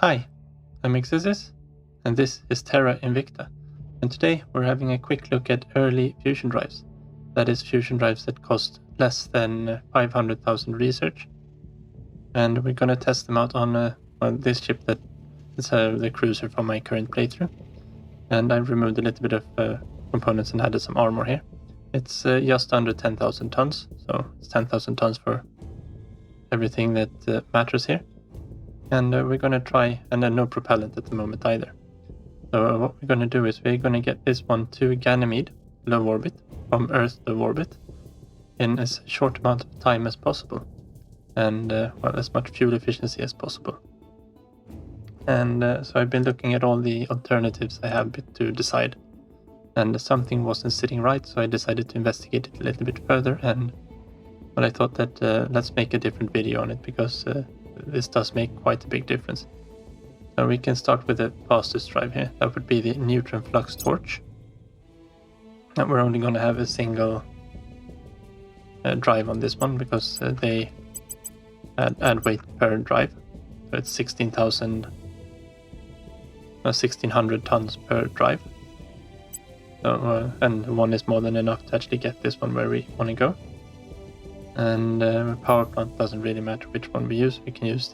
Hi, I'm Exesis, and this is Terra Invicta, and today we're having a quick look at early fusion drives. That is, fusion drives that cost less than 500,000 research, and we're going to test them out on this ship that is the cruiser from my current playthrough, and I've removed a little bit of components and added some armor here. It's just under 10,000 tons, so it's 10,000 tons for everything that matters here. And we're going to try, and then no propellant at the moment either. So what we're going to do is we're going to get this one to Ganymede, low orbit, from Earth low orbit, in as short amount of time as possible. And well, as much fuel efficiency as possible. And so I've been looking at all the alternatives I have to decide. And something wasn't sitting right, so I decided to investigate it a little bit further. And well, I thought that let's make a different video on it, because this does make quite a big difference. So we can start with the fastest drive here. That would be the neutron flux torch. And we're only going to have a single drive on this one, because they add weight per drive. So it's 1600 tons per drive. So, and one is more than enough to actually get this one where we want to go. And power plant doesn't really matter which one we use. We can use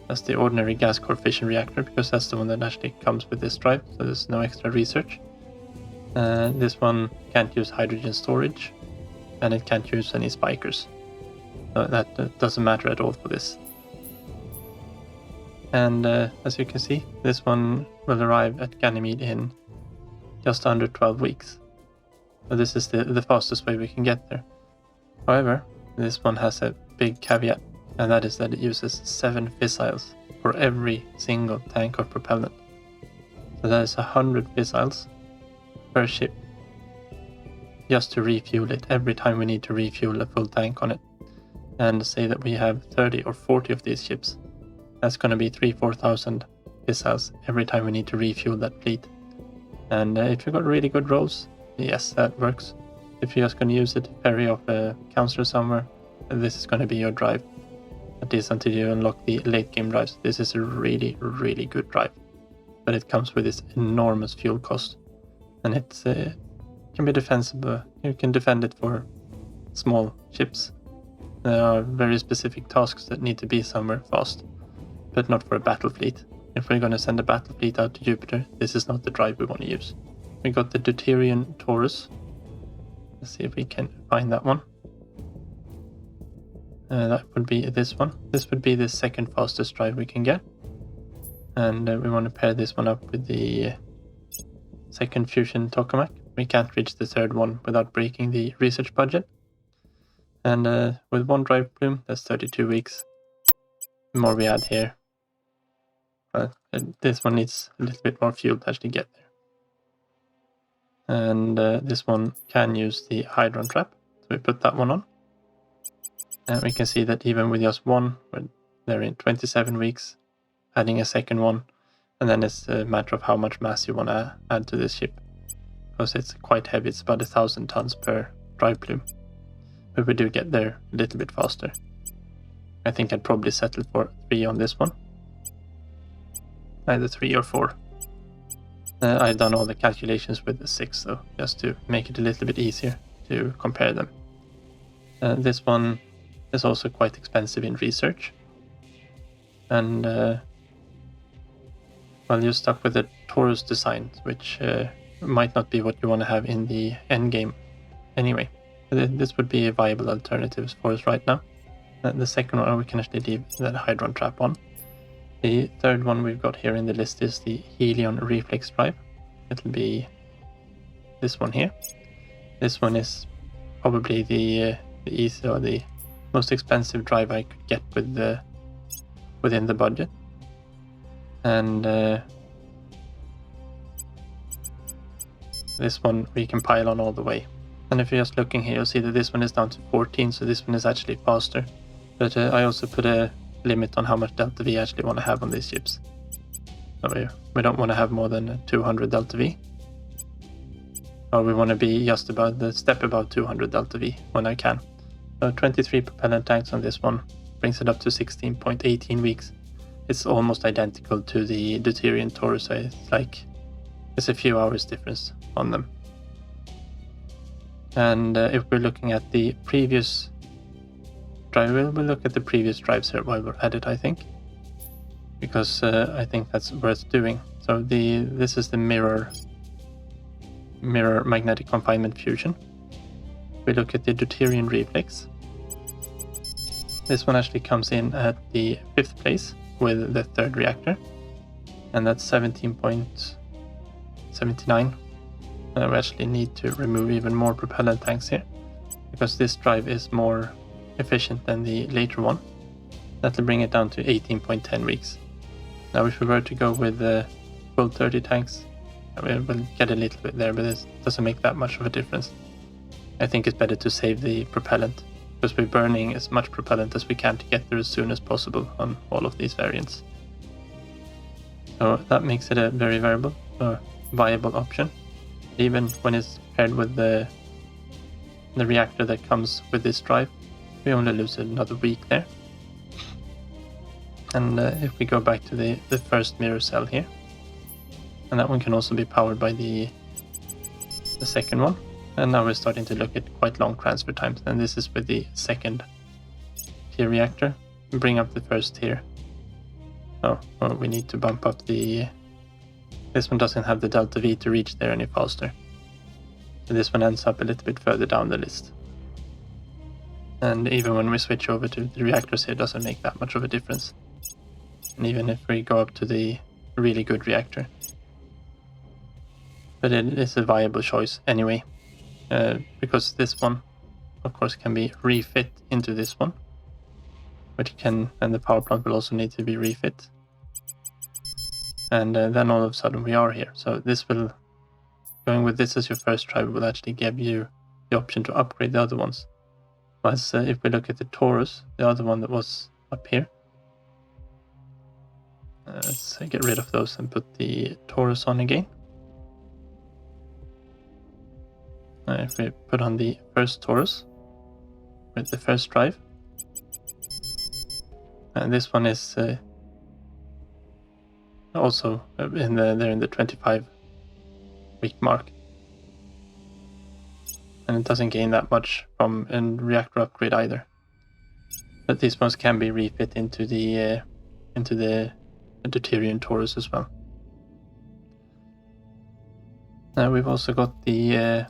that's the ordinary gas core fission reactor, because that's the one that actually comes with this drive, so there's no extra research. This one can't use hydrogen storage, and it can't use any spikers. So that doesn't matter at all for this. And as you can see, this one will arrive at Ganymede in just under 12 weeks. So this is the fastest way we can get there. However, this one has a big caveat, and that is that it uses 7 fissiles for every single tank of propellant. So that is 100 fissiles per ship, just to refuel it every time we need to refuel a full tank on it. And say that we have 30 or 40 of these ships. That's going to be 3,000-4,000 fissiles every time we need to refuel that fleet. And if you've got really good rolls, yes, that works. If you're just going to use it to ferry off a counselor somewhere, this is going to be your drive. At least until you unlock the late game drives. This is a really, really good drive. But it comes with this enormous fuel cost. And it can be defensible. You can defend it for small ships. There are very specific tasks that need to be somewhere fast, but not for a battle fleet. If we're going to send a battle fleet out to Jupiter, this is not the drive we want to use. We got the Deuterion Torus. Let's see if we can find that one. That would be this one. This would be the second fastest drive we can get. And we want to pair this one up with the second fusion tokamak. We can't reach the third one without breaking the research budget. And with one drive plume, that's 32 weeks. The more we add here, this one needs a little bit more fuel to actually get there. And this one can use the hydron trap, so we put that one on. And we can see that even with just one, they're in 27 weeks, adding a second one. And then it's a matter of how much mass you want to add to this ship, because it's quite heavy. It's about 1,000 tons per drive plume. But we do get there a little bit faster. I think I'd probably settle for 3 on this one. Either 3 or 4. I've done all the calculations with the 6 though, just to make it a little bit easier to compare them. This one is also quite expensive in research. And well, you're stuck with the Torus design, which might not be what you want to have in the endgame anyway. This would be a viable alternative for us right now. The second one, we can actually leave that hydron trap on. The third one we've got here in the list is the Helion Reflex drive. It'll be this one here. This one is probably the easy or the most expensive drive I could get with within the budget. And this one we can pile on all the way. And if you're just looking here, you'll see that this one is down to 14, so this one is actually faster. But I also put a limit on how much delta V I actually want to have on these ships. So we don't want to have more than 200 delta V. Or we want to be just about the step above 200 delta V when I can. So 23 propellant tanks on this one. brings it up to 16.18 weeks. It's almost identical to the Deuterion Torus, so it's a few hours difference on them. And if we're looking at the previous drive, we'll look at the previous drives here while we're at it, I think, because I think that's worth doing. So this is the mirror magnetic confinement fusion. We look at the Deuterion Reflex. This one actually comes in at the 5th place with the 3rd reactor, and that's 17.79. We actually need to remove even more propellant tanks here, because this drive is more efficient than the later one. That'll bring it down to 18.10 weeks. Now if we were to go with the full 30 tanks, we'll get a little bit there, but it doesn't make that much of a difference. I think it's better to save the propellant, because we're burning as much propellant as we can to get there as soon as possible on all of these variants. So that makes it a very viable option, even when it's paired with the reactor that comes with this drive. We only lose another week there. And if we go back to the first mirror cell here, and that one can also be powered by the second one. And now we're starting to look at quite long transfer times, and this is with the 2nd tier reactor. We bring up the 1st tier. Oh, well, we need to bump up this one doesn't have the delta V to reach there any faster. So this one ends up a little bit further down the list. And even when we switch over to the reactors here, it doesn't make that much of a difference. And even if we go up to the really good reactor. But it is a viable choice anyway. Because this one, of course, can be refit into this one, and the power plant will also need to be refit. And then all of a sudden we are here. So going with this as your first drive will actually give you the option to upgrade the other ones. Whereas if we look at the Torus, the other one that was up here, let's get rid of those and put the Torus on again. If we put on the first Torus with the first drive, and this one is also in the 25-week mark, and it doesn't gain that much from a reactor upgrade either. But these ones can be refit into the Deuterion Torus as well. Now we've also got the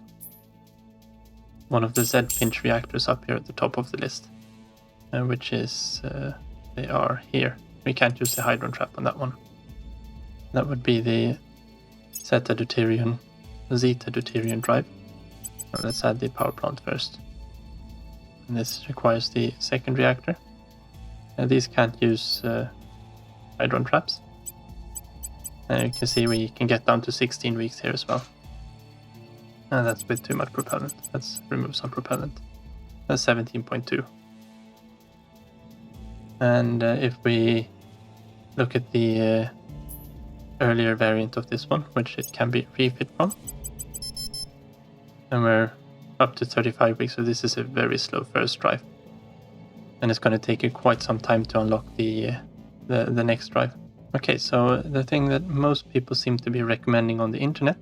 one of the Z-pinch reactors up here at the top of the list, which is they are here. We can't use the hydron trap on that one. That would be the Zeta Deuterion drive. Well, let's add the power plant first. And this requires the 2nd reactor. These can't use hydron traps. And you can see we can get down to 16 weeks here as well. And that's with too much propellant. Let's remove some propellant. That's 17.2. And if we look at the earlier variant of this one, which it can be refit from, and we're up to 35 weeks, so this is a very slow first drive. And it's going to take you quite some time to unlock the next drive. Okay, so the thing that most people seem to be recommending on the internet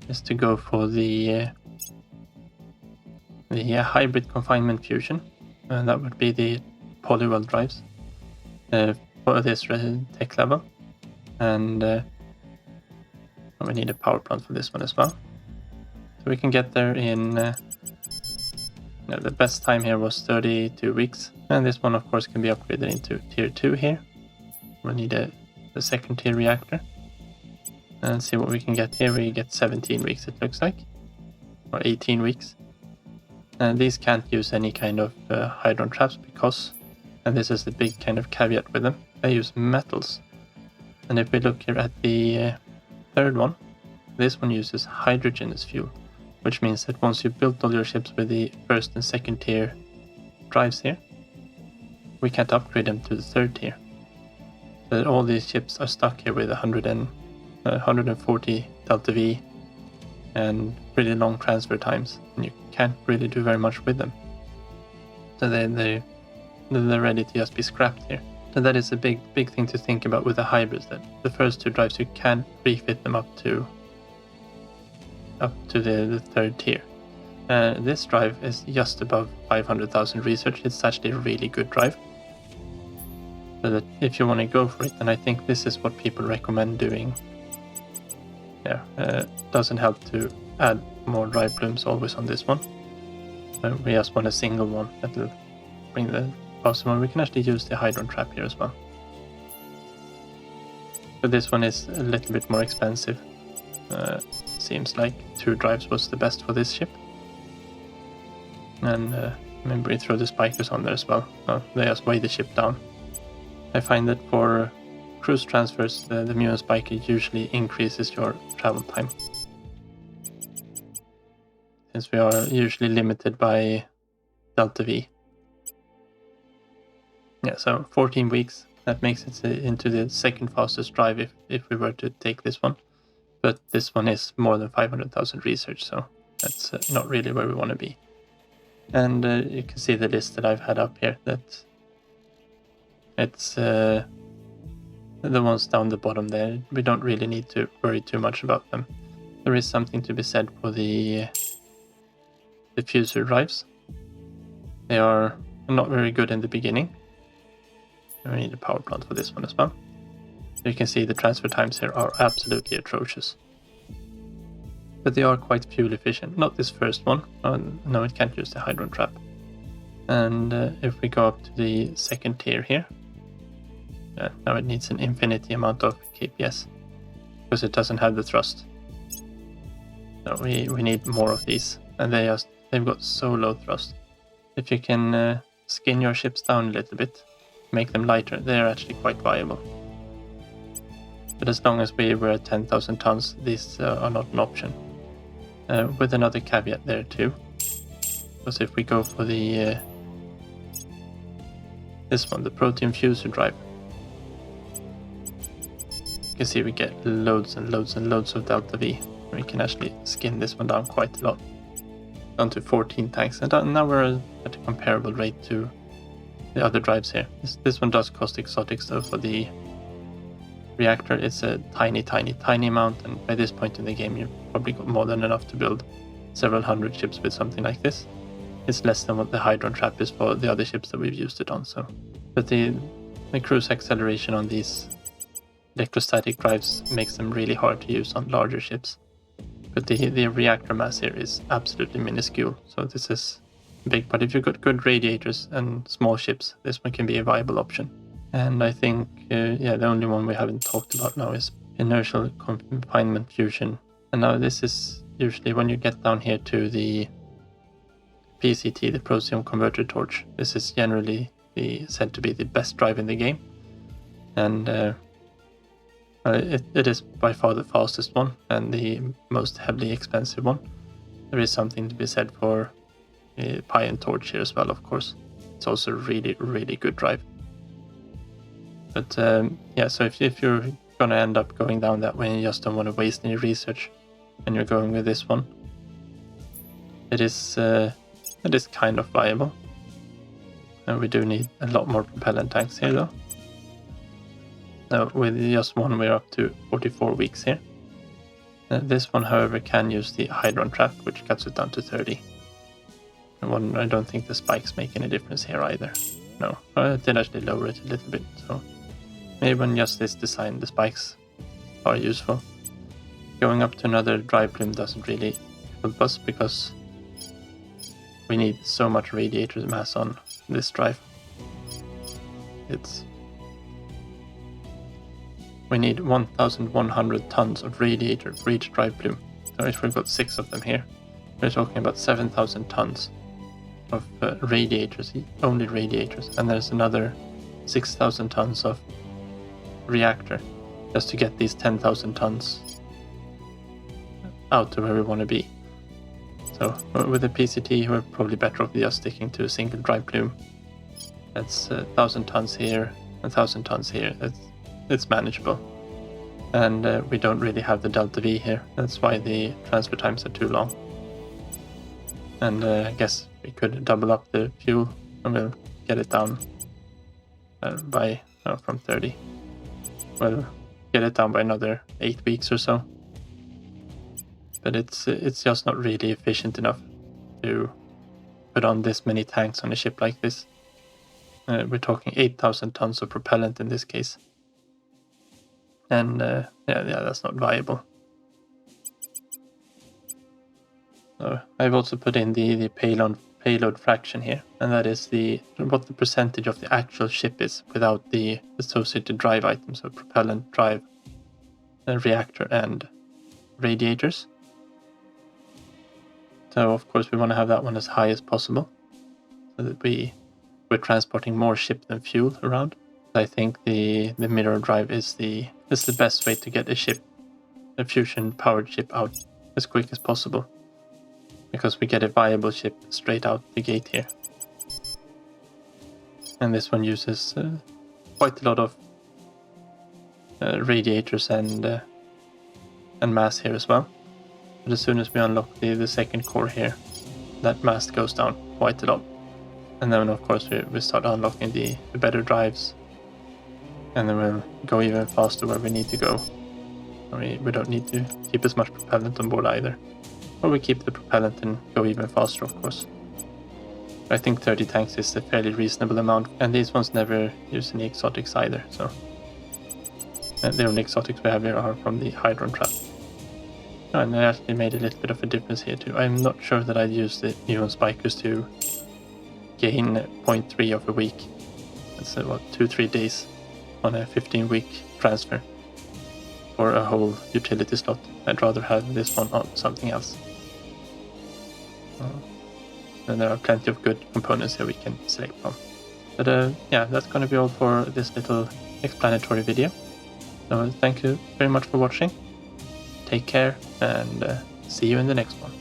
is to go for the hybrid confinement fusion, and that would be the Polywell drives for this tech level. And we need a power plant for this one as well. So we can get there in the best time here was 32 weeks, and this one of course can be upgraded into tier 2 here. We need the 2nd tier reactor. And see what we can get here. We get 17 weeks it looks like, or 18 weeks. And these can't use any kind of hydron traps because, and this is the big kind of caveat with them, they use metals. And if we look here at the 3rd one, this one uses hydrogen as fuel, which means that once you built all your ships with the 1st and 2nd tier drives here, we can't upgrade them to the 3rd tier. So all these ships are stuck here with 140 delta V and really long transfer times, and you can't really do very much with them. So they're ready to just be scrapped here. So that is a big thing to think about with the hybrids, that the first two drives you can refit them up to the third tier. This drive is just above 500,000 research. It's actually a really good drive. So that if you want to go for it, then I think this is what people recommend doing. Yeah, doesn't help to add more drive plumes always on this one. We just want a single one that will bring the faster one. We can actually use the Hydron trap here as well. But this one is a little bit more expensive. Seems like 2 drives was the best for this ship. And maybe we throw the spikers on there as well. They just weigh the ship down. I find that for cruise transfers, the Muon spiker usually increases your travel time, since we are usually limited by delta V. Yeah, so 14 weeks, that makes it into the second fastest drive if we were to take this one. But this one is more than 500,000 research, so that's not really where we want to be. And you can see the list that I've had up here, that it's the ones down the bottom there. We don't really need to worry too much about them. There is something to be said for the Fusor drives. They are not very good in the beginning. We need a power plant for this one as well. You can see the transfer times here are absolutely atrocious. But they are quite fuel efficient. Not this first one. No, it can't use the Hydron trap. And if we go up to the second tier here, now it needs an infinity amount of KPS because it doesn't have the thrust. So we need more of these, and they've got so low thrust. If you can skin your ships down a little bit, make them lighter, they're actually quite viable. But as long as we were at 10,000 tons, these are not an option. With another caveat there too, because if we go for the this one, the Protium Fusor drive, you can see we get loads and loads and loads of delta V. We can actually skin this one down quite a lot, down to 14 tanks, and now we're at a comparable rate to the other drives here. This one does cost exotic, so for the reactor it's a tiny amount, and by this point in the game you've probably got more than enough to build several hundred ships with something like this. It's less than what the Hydron trap is for the other ships that we've used it on. So, but the cruise acceleration on these electrostatic drives makes them really hard to use on larger ships. But the reactor mass here is absolutely minuscule, so this is big. But if you've got good radiators and small ships, this one can be a viable option. And I think, the only one we haven't talked about now is inertial confinement fusion. And now this is usually when you get down here to the PCT, the Protium converter torch. This is generally said to be the best drive in the game. And it is by far the fastest one and the most heavily expensive one. There is something to be said for Pi and Torch here as well, of course. It's also a really, really good drive. But so if you're going to end up going down that way and you just don't want to waste any research and you're going with this one, it is kind of viable. And we do need a lot more propellant tanks here though. Now with just one we're up to 44 weeks here. This one however can use the Hydron trap, which cuts it down to 30. And I don't think the spikes make any difference here either. No, I did actually lower it a little bit, so maybe when just this design the spikes are useful. Going up to another drive plume doesn't really help us because we need so much radiator mass on this drive. We need 1,100 tons of radiator for each drive plume. So if we've got 6 of them here, we're talking about 7,000 tons of radiators, only radiators, and there's another 6,000 tons of reactor just to get these 10,000 tons out to where we want to be. So with the PCT we're probably better off just sticking to a single drive plume. That's 1,000 tons here, 1,000 tons here. It's manageable, and we don't really have the delta V here. That's why the transfer times are too long. And I guess we could double up the fuel and we'll get it down from 30. We'll get it down by another 8 weeks or so. But it's just not really efficient enough to put on this many tanks on a ship like this. We're talking 8,000 tons of propellant in this case. And yeah, that's not viable. So I've also put in the payload fraction here, and that is what the percentage of the actual ship is without the associated drive items, so propellant, drive, reactor, and radiators. So of course we want to have that one as high as possible, so that we're transporting more ship than fuel around. I think the mirror drive is the best way to get a fusion powered ship out as quick as possible, because we get a viable ship straight out the gate here. And this one uses quite a lot of radiators and mass here as well. But as soon as we unlock the second core here, that mass goes down quite a lot. And then of course we start unlocking the better drives, and then we'll go even faster where we need to go. We don't need to keep as much propellant on board either. Or we keep the propellant and go even faster, of course. I think 30 tanks is a fairly reasonable amount, and these ones never use any exotics either, so... And the only exotics we have here are from the Hydron trap. And I actually made a little bit of a difference here too. I'm not sure that I'd use the Neon Spikers to gain 0.3 of a week. That's about 2-3 days on a 15-week transfer for a whole utility slot. I'd rather have this one on something else. And there are plenty of good components here we can select from. But yeah, that's going to be all for this little explanatory video. So thank you very much for watching. Take care, and see you in the next one.